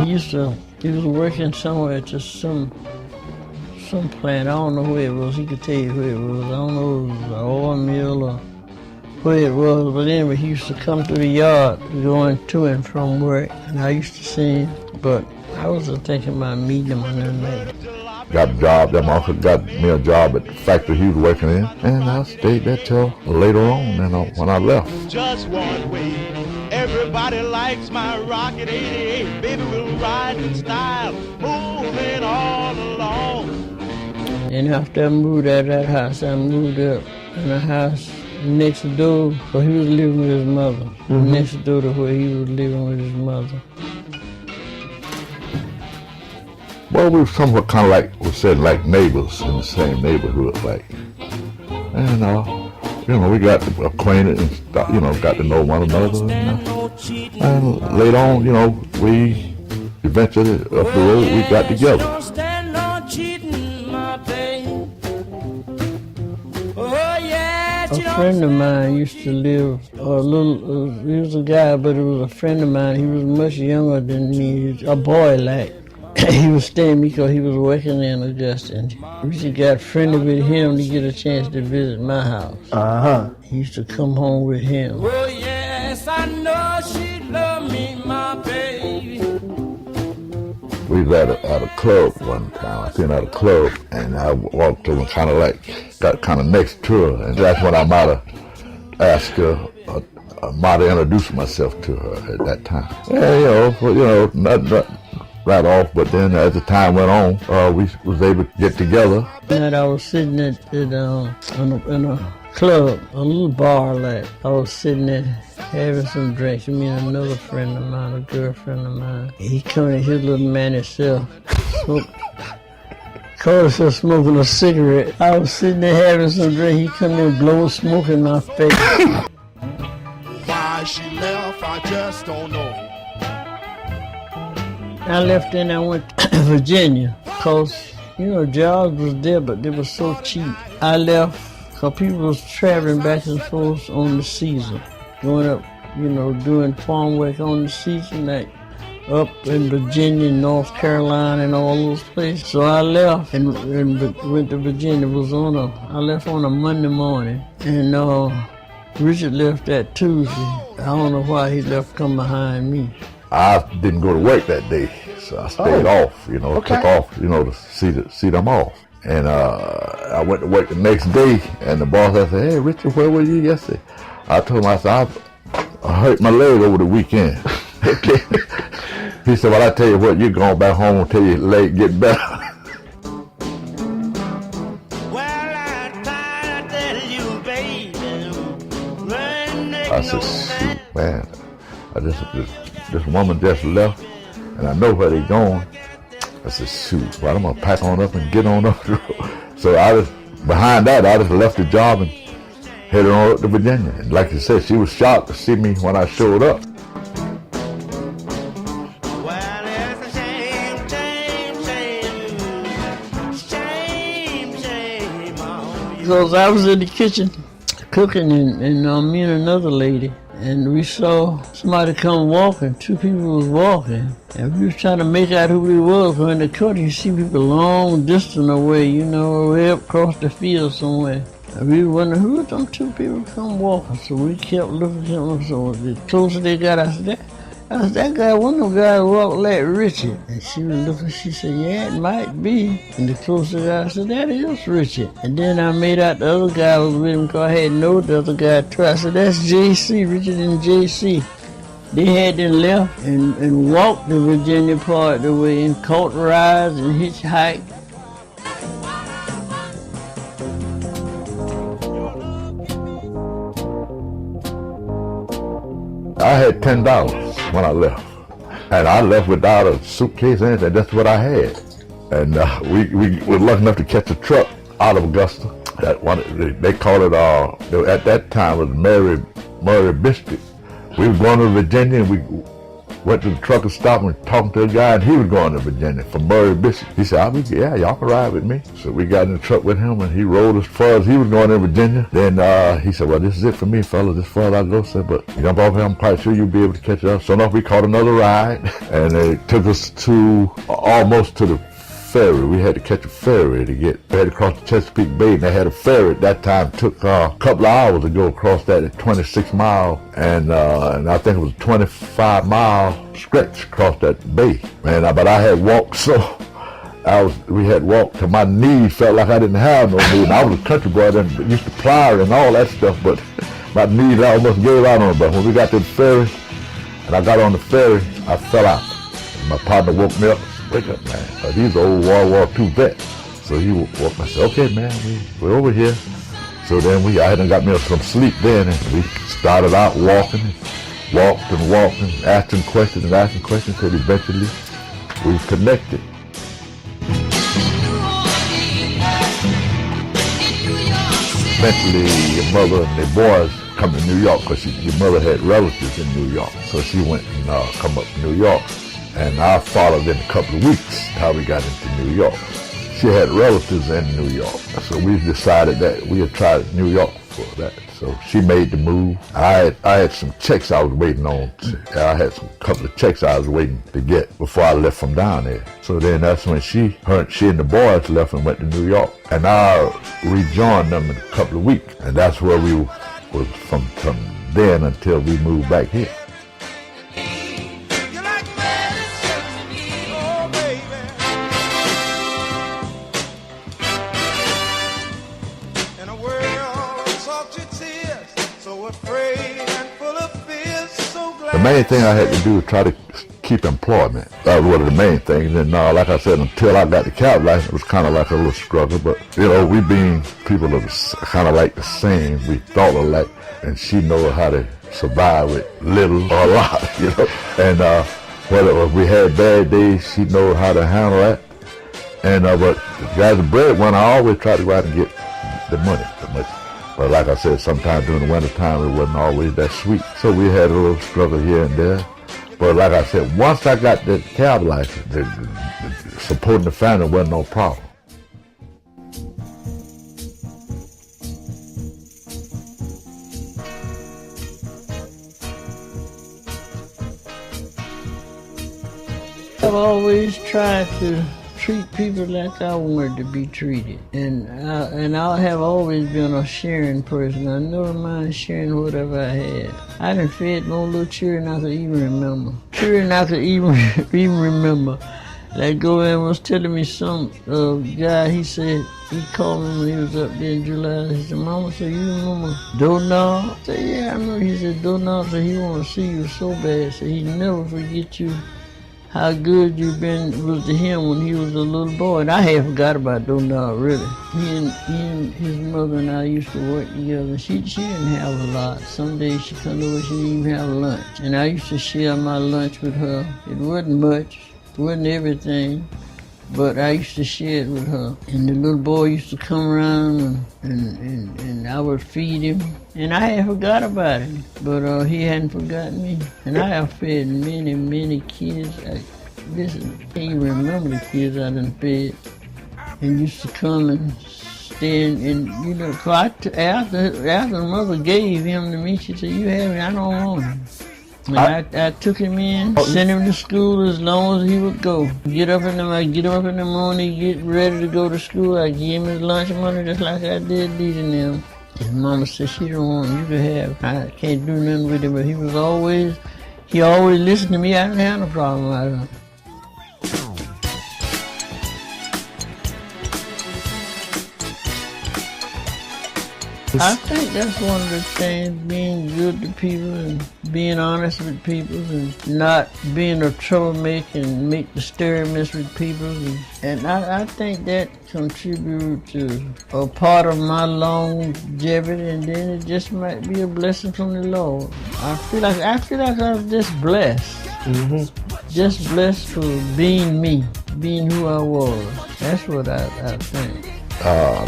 He was working somewhere at just some plant. I don't know where it was. He could tell you where it was. I don't know if it was an oil mill or where it was. But anyway, he used to come through the yard going to and from work. And I used to see him. But I was just thinking about meeting him and then later. Got a job. That uncle got me a job at the factory he was working in. And I stayed there till later on when I left. Just one way. Everybody likes my Rocket 88. Baby, we'll ride in style. Moving all along. And after I moved out of that house, I moved up in a house next door where he was living with his mother. Mm-hmm. Next door to where he was living with his mother. Well, we were somewhat kind of like neighbors in the same neighborhood, and we got acquainted and got to know one another, and later on, we eventually up the road we got together. A friend of mine used to live he was a guy, but it was a friend of mine. He was much younger than me, a boy like. He was staying because he was working in Augusta. We got friendly with him to get a chance to visit my house. Uh-huh. He used to come home with him. Oh yes, I know she loved me, my baby. We was at a club one time. I seen her at a club, and I walked over and got kind of next to her, and that's when I might have asked her, I might have introduced myself to her at that time. Yeah, not right off, but then as the time went on, we was able to get together. And I was sitting in a club, a little bar like. I was sitting there having some drinks. Me and another friend of mine, a girlfriend of mine. He come in, his little man himself, caught himself smoking a cigarette. I was sitting there having some drink. He come in, blowing smoke in my face. Why she left, I just don't know. I left and I went to Virginia because, jobs was there, but they were so cheap. I left because people was traveling back and forth on the season, going up, doing farm work on the season, like up in Virginia, North Carolina, and all those places. So I left and went to Virginia. I left on a Monday morning, and Richard left that Tuesday. I don't know why he left come behind me. I didn't go to work that day, so I stayed off, took off, to see them off. And I went to work the next day, and the boss said, "Hey, Richard, where were you yesterday?" I told him, I hurt my leg over the weekend. He said, "Well, I tell you what, you're going back home until your leg get better." I said, "Shoot, man, this woman just left, and I know where they going." I said, "Shoot, well, I'm gonna pack on up and get on up the road." So I just left the job and headed on up to Virginia. And like you said, she was shocked to see me when I showed up. Well, it's a shame, Because I was in the kitchen cooking, and me and another lady. And we saw somebody come walking. Two people was walking. And we was trying to make out who they was. When in the country, you see people long distance away, way up across the field somewhere. And we wondered who them two people come walking. So we kept looking at them. So the closer they got, I said, that guy, one of them guys walked like Richard. And she was looking, she said, "Yeah, it might be." And the closer guy, I said, "That is Richard." And then I made out the other guy was with him because I hadn't known the other guy too. I said, "That's JC, Richard and JC." They had them left and walked the Virginia part of the way and caught rides and hitchhiked. I had $10 when I left, and I left without a suitcase or anything. That's what I had. And we were lucky enough to catch a truck out of Augusta. That one, they called it, at that time, it was Murray Biscuit. We were going to Virginia, and went to the trucker stop and talking to a guy, and he was going to Virginia from Murray Bishop. He said, yeah, y'all can ride with me. So we got in the truck with him, and he rode as far as he was going to Virginia. Then he said, well, this is it for me, fella. This far I go. Said, but you jump off here, I'm quite sure you'll be able to catch up. So enough, we caught another ride, and it took us to almost to the ferry. We had to catch a ferry we had to cross the Chesapeake Bay, and they had a ferry at that time. It took a couple of hours to go across that at 26 miles, and I think it was a 25-mile stretch across that bay. Man, but I had walked we had walked till my knees felt like I didn't have no knee. And I was a country boy then, used to plow and all that stuff, but my knees I almost gave out on them. But when we got to the ferry, and I got on the ferry, I fell out. And my partner woke me up. Wake up, man. He's an old World War II vet. So he woke me. I said, okay, man, we're over here. So then I hadn't got me some sleep then, and we started out walking, asking questions until eventually we connected. Eventually, your mother and the boys come to New York because your mother had relatives in New York. So she went and come up to New York. And I followed in a couple of weeks how we got into New York. She had relatives in New York. So we decided that we had tried New York for that. So she made the move. I had some checks I was waiting on. I had a couple of checks I was waiting to get before I left from down there. So then that's when she and the boys left and went to New York. And I rejoined them in a couple of weeks. And that's where we was from then until we moved back here. The main thing I had to do was try to keep employment. That was one of the main things. And like I said, until I got the cab license, it was kind of like a little struggle. But, we being people that was kind of like the same, we thought alike, and she knew how to survive with little or a lot, And whether we had bad days, she knew how to handle that. And but as a breadwinner, I always tried to go out and get the money. But like I said, sometimes during the winter time, it wasn't always that sweet. So we had a little struggle here and there. But like I said, once I got the cab license, supporting the family wasn't no problem. I've always tried to treat people like I wanted to be treated. And I have always been a sharing person. I never mind sharing whatever I had. I done fed no little children I could even remember. Children I could even remember. Like Govan was telling me some guy, he said, he called me when he was up there in July. He said, Mama, so you remember Donald? I said, yeah, I know. He said, Donald said he want to see you so bad. So he never forget you. How good you been was to him when he was a little boy. And I had forgot about Donald, really. He and his mother and I used to work together. She didn't have a lot. Some days she come over, she didn't even have lunch. And I used to share my lunch with her. It wasn't much, it wasn't everything, but I used to share it with her. And the little boy used to come around and I would feed him. And I had forgot about him, but he hadn't forgotten me. And I have fed many, many kids. I can't even remember the kids I done fed. And used to come and stand and, after the mother gave him to me, she said, you have him, I don't want him. And I took him in, sent him to school as long as he would go. Get up in the morning, get ready to go to school. I give him his lunch money just like I did these and them. His mama said she don't want him, you can have. I can't do nothing with him, but he always listened to me. I didn't have no problem with him. I think that's one of the things, being good to people and being honest with people and not being a troublemaker and make the experiments with people. And I think that contributes to a part of my longevity, and then it just might be a blessing from the Lord. I feel like I was just blessed. Mm-hmm. Just blessed for being me, being who I was. That's what I think.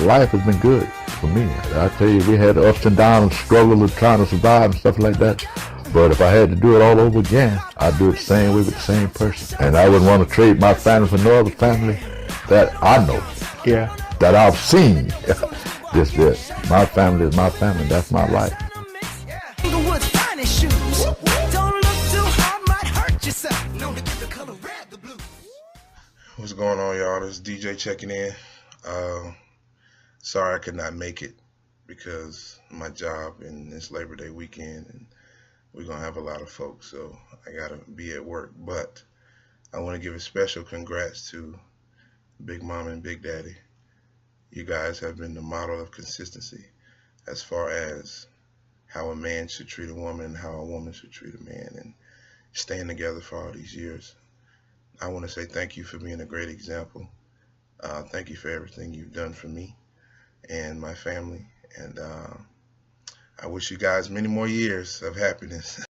Life has been good for me. I tell you, we had ups and downs, struggle of trying to survive and stuff like that. But if I had to do it all over again, I'd do it the same way with the same person. And I wouldn't want to trade my family for no other family that I know, Yeah. that I've seen. Just this. My family is my family. That's my life. Inglewood's finest shoes. Don't look too hard, might hurt yourself. Known to give the color red the blue. What's going on, y'all? This is DJ checking in. Sorry I could not make it because of my job and this Labor Day weekend, and we're going to have a lot of folks, so I got to be at work. But I want to give a special congrats to Big Mama and Big Daddy. You guys have been the model of consistency as far as how a man should treat a woman and how a woman should treat a man, and staying together for all these years. I want to say thank you for being a great example. Thank you for everything you've done for me and my family. And I wish you guys many more years of happiness.